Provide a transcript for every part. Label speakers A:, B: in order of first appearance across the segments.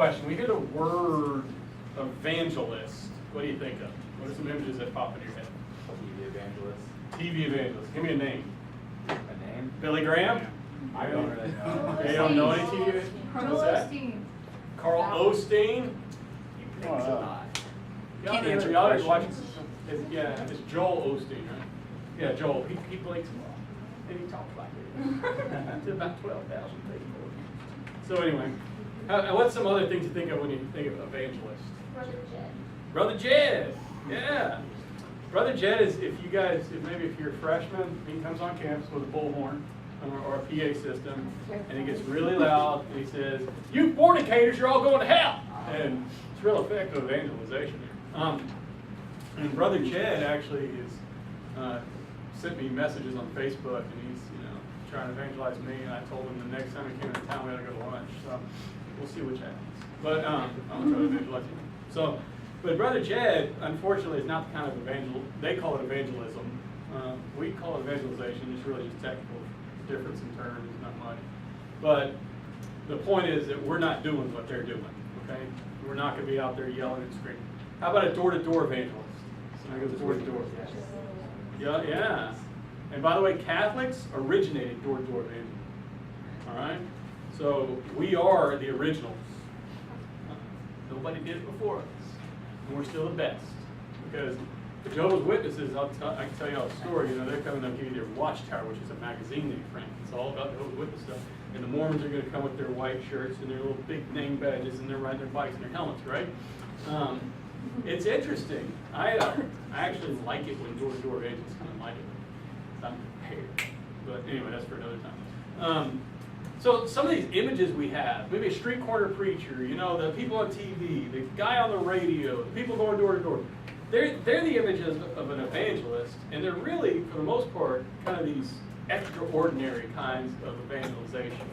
A: Question. We hear the word evangelist. What do you think of? What are some images that pop in your head?
B: TV evangelist.
A: TV evangelist. Give me a name.
B: A name?
A: Billy Graham?
B: I don't really know.
A: You don't know any TV? What's that? Carl Osteen?
B: He thinks a lot.
A: Can't answer. Y'all are watching. It's Joel Osteen, right? Yeah, Joel. He blinks a lot. And he talks like it. To about 12,000 people. So anyway, what's some other things you think of when you think of evangelist?
C: Brother Jed.
A: Brother Jed. Yeah. Brother Jed is, if you're a freshman, he comes on campus with a bullhorn or a PA system, and he gets really loud, and he says, "You fornicators, you're all going to hell!" And it's real effective evangelization there. And Brother Jed actually is sent me messages on Facebook, and he's trying to evangelize me, and I told him the next time he came into town we had to go to lunch. So we'll see which happens. But I'm gonna try to evangelize him. So, but Brother Jed, unfortunately, is not the kind of they call it evangelism. We call it evangelization. It's really just technical difference in terms, not much. But the point is that we're not doing what they're doing. Okay, we're not going to be out there yelling and screaming. How about a door-to-door evangelist? Somebody goes door-to-door. Yeah. And by the way, Catholics originated door-to-door evangelism. All right? So we are the originals. Nobody did it before us. And we're still the best. Because the Jehovah's Witnesses, I can tell you all the story, they're coming to give you their Watchtower, which is a magazine they print. It's all about the Jehovah's Witness stuff. And the Mormons are going to come with their white shirts and their little big name badges, and they're riding their bikes and their helmets, right? It's interesting. I actually like it when door-to-door evangelists kind of like it. I'm prepared. But anyway, that's for another time. So some of these images we have, maybe a street corner preacher, the people on TV, the guy on the radio, the people going door to door, they're the images of an evangelist, and they're really, for the most part, kind of these extraordinary kinds of evangelization.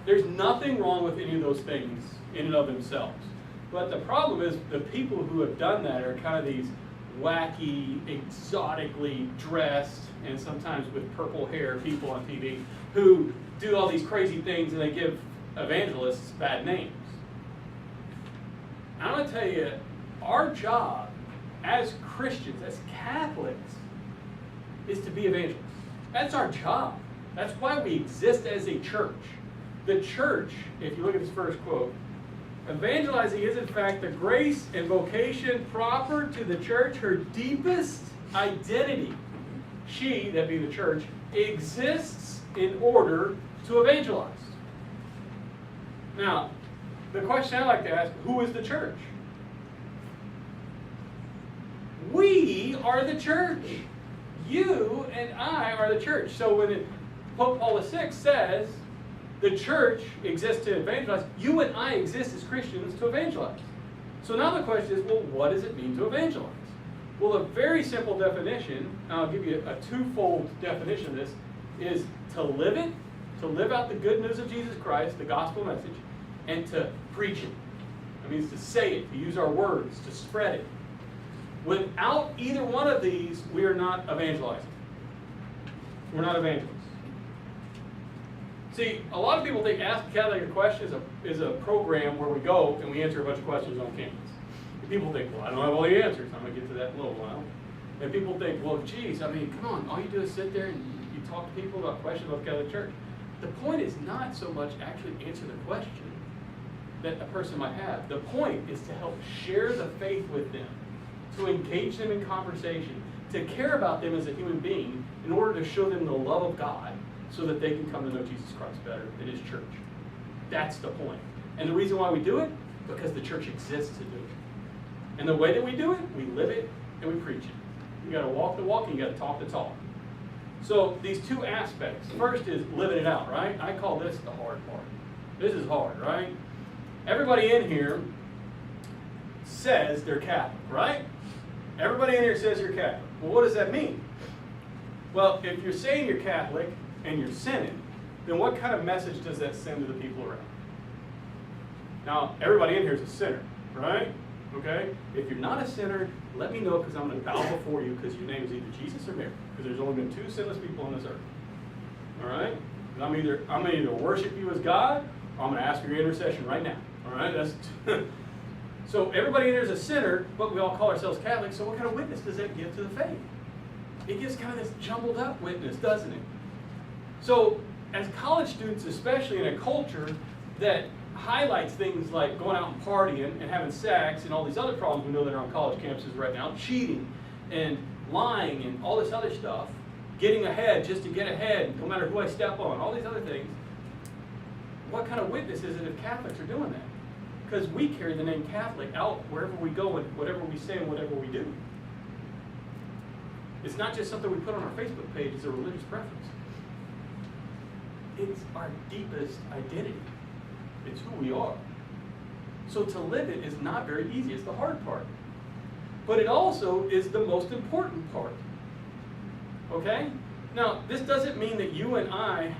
A: There's nothing wrong with any of those things in and of themselves. But the problem is the people who have done that are kind of these wacky, exotically dressed, and sometimes with purple hair people on TV who do all these crazy things, and they give evangelists bad names. I'm going to tell you, our job as Christians, as Catholics, is to be evangelists. That's our job. That's why we exist as a church. The church, if you look at this first quote, evangelizing is in fact the grace and vocation proper to the church, her deepest identity. She, that being the church, exists in order to evangelize. Now, the question I like to ask, who is the church? We are the church. You and I are the church. So when Pope Paul VI says the church exists to evangelize, you and I exist as Christians to evangelize. So now the question is, well, what does it mean to evangelize? Well, a very simple definition, and I'll give you a twofold definition of this, is to live it, to live out the good news of Jesus Christ, the gospel message, and to preach it. That means to say it, to use our words, to spread it. Without either one of these, we are not evangelizing. We're not evangelists. See, a lot of people think Ask the Catholic a Question is a program where we go and we answer a bunch of questions on campus. And people think, well, I don't have all the answers. I'm going to get to that in a little while. And people think, well, geez, come on, all you do is sit there and you talk to people about questions about the Catholic Church. The point is not so much actually answer the question that a person might have. The point is to help share the faith with them, to engage them in conversation, to care about them as a human being in order to show them the love of God so that they can come to know Jesus Christ better in His church. That's the point. And the reason why we do it, because the church exists to do it. And the way that we do it, we live it and we preach it. You got to walk the walk and you got to talk the talk. So these two aspects. First is living it out, right? I call this the hard part. This is hard, right? Everybody in here says they're Catholic, right? Everybody in here says you're Catholic. Well, what does that mean? Well, if you're saying you're Catholic and you're sinning, then what kind of message does that send to the people around? Now, everybody in here is a sinner, right? Okay? If you're not a sinner, let me know, because I'm going to bow before you, because your name is either Jesus or Mary, because there's only been two sinless people on this earth. All right? And I'm going to either worship you as God, or I'm going to ask for your intercession right now. All right, that's so everybody in there is a sinner, but we all call ourselves Catholics. So what kind of witness does that give to the faith? It gives kind of this jumbled up witness, doesn't it? So as college students, especially in a culture that highlights things like going out and partying and having sex and all these other problems we know that are on college campuses right now, cheating and lying and all this other stuff, getting ahead just to get ahead, no matter who I step on, all these other things. What kind of witness is it if Catholics are doing that? Because we carry the name Catholic out wherever we go and whatever we say and whatever we do. It's not just something we put on our Facebook page, it's a religious preference. It's our deepest identity. It's who we are. So to live it is not very easy. It's the hard part. But it also is the most important part. Okay? Now, this doesn't mean that you and I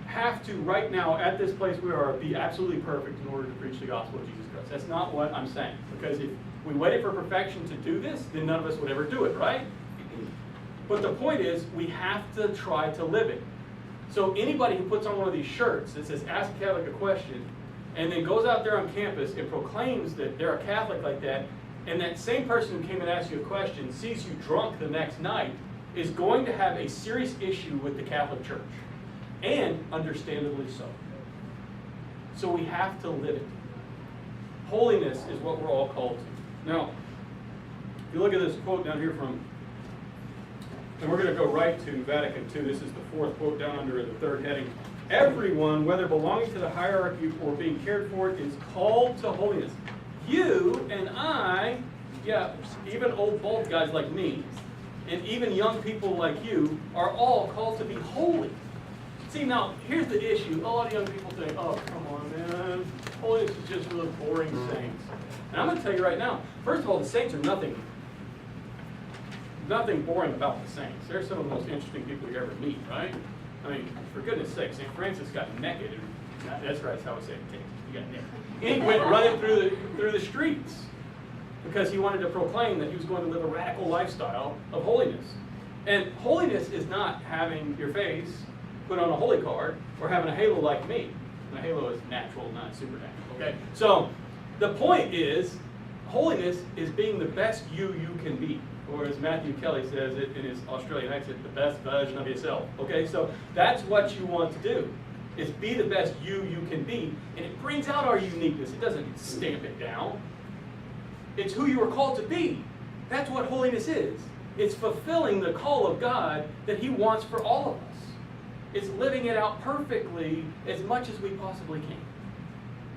A: have to, right now, at this place we are, be absolutely perfect in order to preach the gospel of Jesus Christ. That's not what I'm saying. Because if we waited for perfection to do this, then none of us would ever do it, right? But the point is, we have to try to live it. So anybody who puts on one of these shirts that says, ask a Catholic a question, and then goes out there on campus and proclaims that they're a Catholic like that, and that same person who came and asked you a question sees you drunk the next night, is going to have a serious issue with the Catholic Church. And understandably so. So we have to live it. Holiness is what we're all called to. Now, if you look at this quote down here from, and we're going to go right to Vatican II. This is the fourth quote down under the third heading. Everyone, whether belonging to the hierarchy or being cared for, is called to holiness. You and I, yeah, even old bald guys like me, and even young people like you, are all called to be holy. See, now, here's the issue. A lot of young people think, oh, come on, man. Holiness is just really boring saints. And I'm going to tell you right now, first of all, the saints are nothing boring about the saints. They're some of the most interesting people you ever meet, right? I mean, for goodness sake, St. Francis got naked. That's right, that's how we say it. He got naked. And he went running through the streets because he wanted to proclaim that he was going to live a radical lifestyle of holiness. And holiness is not having your face put on a holy card or having a halo like me. And a halo is natural, not supernatural, okay? So the point is, holiness is being the best you can be. Or as Matthew Kelly says it in his Australian accent, the best version of yourself. Okay, so that's what you want to do, is be the best you can be. And it brings out our uniqueness. It doesn't stamp it down. It's who you are called to be. That's what holiness is. It's fulfilling the call of God that He wants for all of us. It's living it out perfectly as much as we possibly can.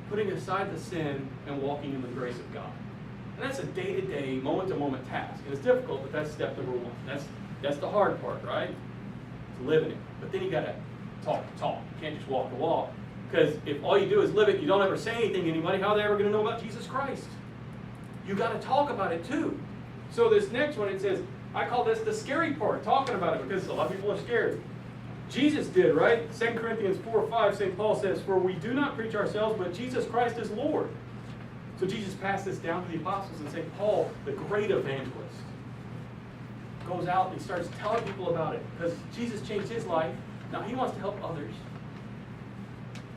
A: Putting aside the sin and walking in the grace of God. And that's a day-to-day, moment-to-moment task. And it's difficult, but that's step number one. That's the hard part, right? It's living it. But then you got to talk the talk. You can't just walk the walk. Because if all you do is live it, you don't ever say anything to anybody, how are they ever going to know about Jesus Christ? You got to talk about it too. So this next one, it says, I call this the scary part, talking about it, because a lot of people are scared. Jesus did, right? 2 Corinthians 4:5, St. Paul says, for we do not preach ourselves, but Jesus Christ is Lord. So Jesus passed this down to the apostles, and St. Paul, the great evangelist, goes out and he starts telling people about it. Because Jesus changed his life. Now he wants to help others.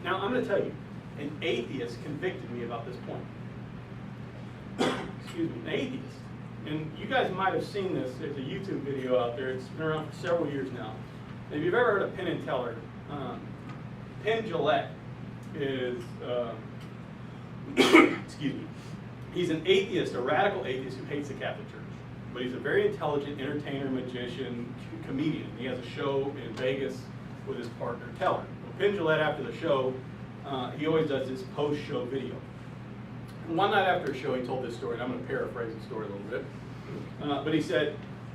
A: Now I'm going to tell you, an atheist convicted me about this point. Excuse me, an atheist. And you guys might have seen this. There's a YouTube video out there. It's been around for several years now. If you've ever heard of Penn and Teller, Penn Jillette is... excuse me. He's an atheist, a radical atheist who hates the Catholic Church. But he's a very intelligent entertainer, magician, comedian. He has a show in Vegas with his partner, Teller. Well, Penn Jillette, after the show, he always does this post-show video. And one night after a show, he told this story, and I'm going to paraphrase the story a little bit. But he said,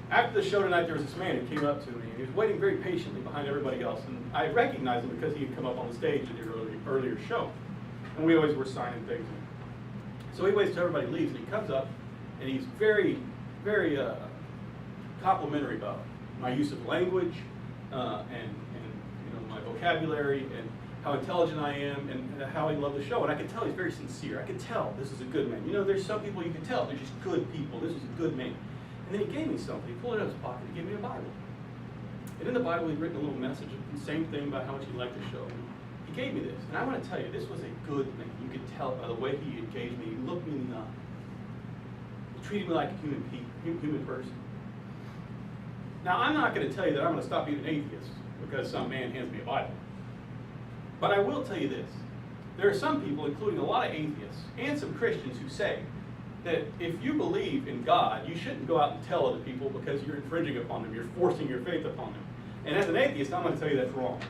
A: after the show tonight, there was this man who came up to me, and he was waiting very patiently behind everybody else. And I recognized him because he had come up on the stage in the earlier show. And we always were signing things. So he waits till everybody leaves, and he comes up, and he's very, very complimentary about my use of language, and you know, my vocabulary, and how intelligent I am, and how he loved the show. And I could tell he's very sincere. I could tell this is a good man. You know, there's some people you can tell, they're just good people. This is a good man. And then he gave me something. He pulled it out of his pocket. He gave me a Bible. And in the Bible, he'd written a little message, the same thing about how much he liked the show. he gave me this. And I want to tell you, this was a good thing. You could tell by the way he engaged me. He looked me in the eye. He treated me like a human person. Now, I'm not going to tell you that I'm going to stop being an atheist because some man hands me a Bible. But I will tell you this. There are some people, including a lot of atheists and some Christians, who say that if you believe in God, you shouldn't go out and tell other people because you're infringing upon them. You're forcing your faith upon them. And as an atheist, I'm going to tell you that's wrong.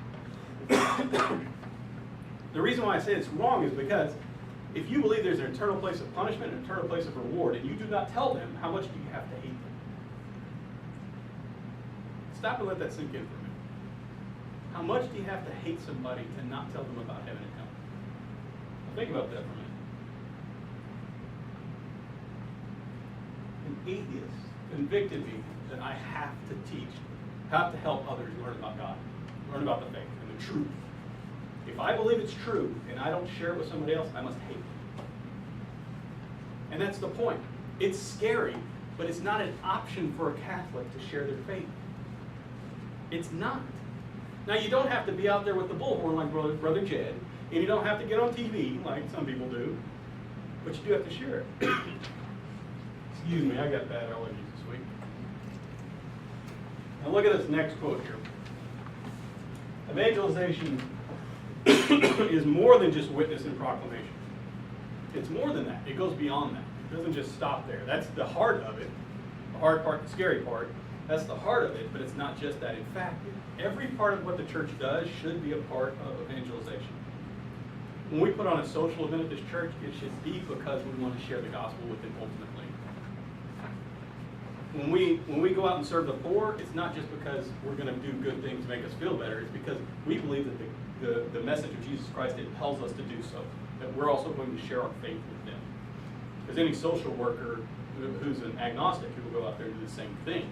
A: The reason why I say it's wrong is because if you believe there's an eternal place of punishment, an eternal place of reward, and you do not tell them, how much do you have to hate them? Stop and let that sink in for a minute. How much do you have to hate somebody to not tell them about heaven and hell? Think about that for a minute. An atheist convicted me that I have to teach, have to help others learn about God, learn about the faith and the truth. If I believe it's true and I don't share it with somebody else, I must hate it. And that's the point. It's scary, but it's not an option for a Catholic to share their faith. It's not. Now, you don't have to be out there with the bullhorn like Brother Jed, and you don't have to get on TV like some people do, but you do have to share it. Excuse me, I got bad allergies this week. Now look at this next quote here. Evangelization is more than just witness and proclamation. It's more than that. It goes beyond that. It doesn't just stop there. That's the heart of it. The hard part, the scary part. That's the heart of it, but it's not just that. In fact, every part of what the church does should be a part of evangelization. When we put on a social event at this church, it should be because we want to share the gospel with them ultimately. When we go out and serve the poor, it's not just because we're going to do good things to make us feel better. It's because we believe that the message of Jesus Christ impels us to do so. That we're also going to share our faith with them. Because any social worker who's an agnostic who will go out there and do the same thing.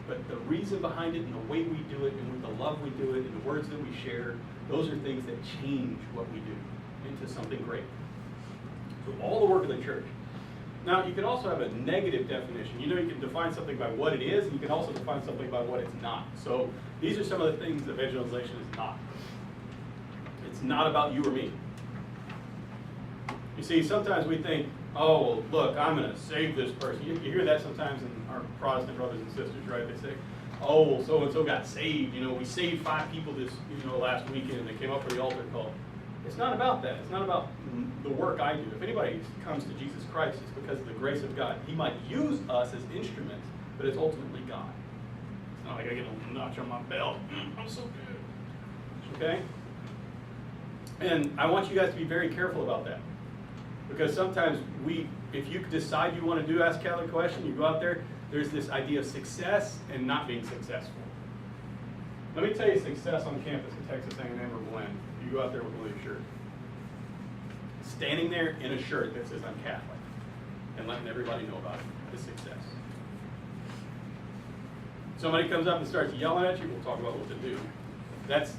A: But the reason behind it and the way we do it and with the love we do it and the words that we share, those are things that change what we do into something great. So all the work of the church. Now, you can also have a negative definition. You know, you can define something by what it is, and you can also define something by what it's not. So these are some of the things evangelization is not. It's not about you or me. You see, sometimes we think, oh, well, look, I'm going to save this person. You hear that sometimes in our Protestant brothers and sisters, right? They say, oh, well, so-and-so got saved. You know, we saved 5 people this, last weekend, and they came up for the altar call. It's not about that. It's not about the work I do. If anybody comes to Jesus Christ, it's because of the grace of God. He might use us as instruments, but it's ultimately God. It's not like I get a notch on my belt. I'm so good. Okay? And I want you guys to be very careful about that. Because sometimes if you decide you want to do Ask Catholic Question, you go out there, there's this idea of success and not being successful. Let me tell you success on campus at Texas A&M or Glenn. You go out there with one of your shirt. Standing there in a shirt that says I'm Catholic and letting everybody know about it is success. Somebody comes up and starts yelling at you, we'll talk about what to do. That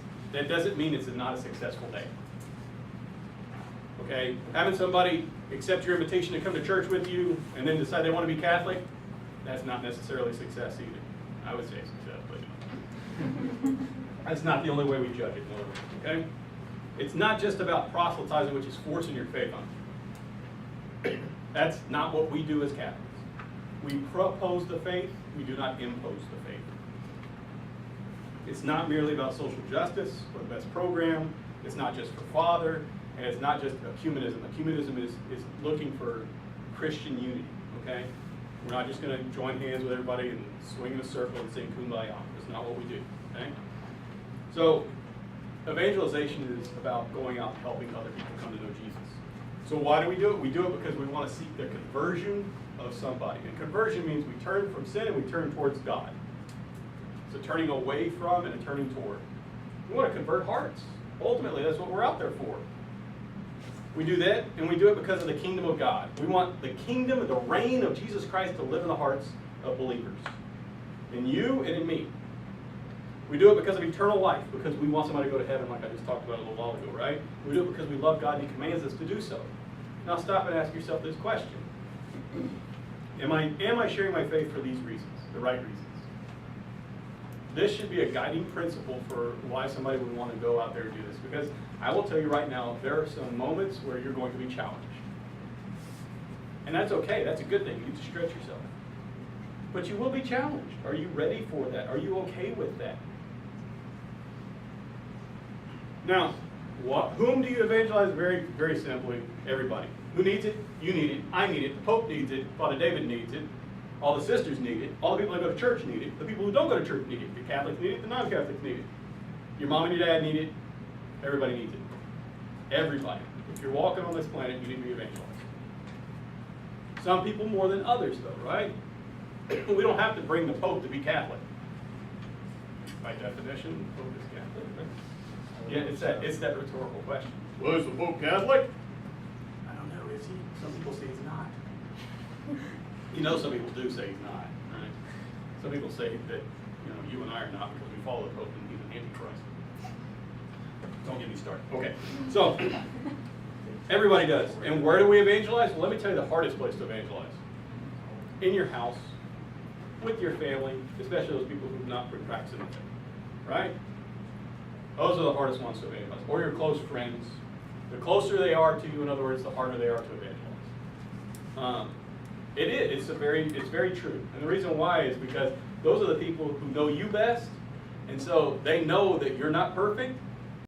A: doesn't mean it's not a successful day. Okay? Having somebody accept your invitation to come to church with you and then decide they want to be Catholic, that's not necessarily success either. I would say success, but that's not the only way we judge it, okay? It's not just about proselytizing, which is forcing your faith on you. That's not what we do as Catholics. We propose the faith, we do not impose the faith. It's not merely about social justice or the best program. It's not just for Father, and it's not just ecumenism. Ecumenism is looking for Christian unity, okay? We're not just going to join hands with everybody and swing in a circle and sing Kumbaya. That's not what we do, okay? So, evangelization is about going out and helping other people come to know Jesus. So why do we do it? We do it because we want to seek the conversion of somebody. And conversion means we turn from sin and we turn towards God. So turning away from and a turning toward. We want to convert hearts. Ultimately, that's what we're out there for. We do that, and we do it because of the kingdom of God. We want the kingdom and the reign of Jesus Christ to live in the hearts of believers. In you and in me. We do it because of eternal life, because we want somebody to go to heaven like I just talked about a little while ago, right? We do it because we love God and He commands us to do so. Now stop and ask yourself this question. Am I sharing my faith for these reasons, the right reasons? this should be a guiding principle for why somebody would want to go out there and do this. Because I will tell you right now, there are some moments where you're going to be challenged. And that's okay, that's a good thing, you get to stretch yourself. But you will be challenged. Are you ready for that? Are you okay with that? Now, whom do you evangelize? Very, very simply, everybody. Who needs it? You need it. I need it. The Pope needs it. Father David needs it. All the sisters need it. All the people that go to church need it. The people who don't go to church need it. The Catholics need it. The non-Catholics need it. Your mom and your dad need it. Everybody needs it. Everybody. If you're walking on this planet, you need to be evangelized. Some people more than others, though, right? We don't have to bring the Pope to be Catholic. By definition, the Pope is Catholic. Right? Yeah, it's that rhetorical question. Well, is the Pope Catholic? I don't know, is he? Some people say he's not. You know, some people do say he's not, right? Some people say that, you and I are not because we follow the Pope and he's an antichrist. Don't get me started. Okay, so everybody does. And where do we evangelize? Well, let me tell you the hardest place to evangelize. In your house, with your family, especially those people who've not been practicing it, right? Those are the hardest ones to evangelize. Or your close friends. The closer they are to you, in other words, the harder they are to evangelize. It is. It's very true. And the reason why is because those are the people who know you best, and so they know that you're not perfect,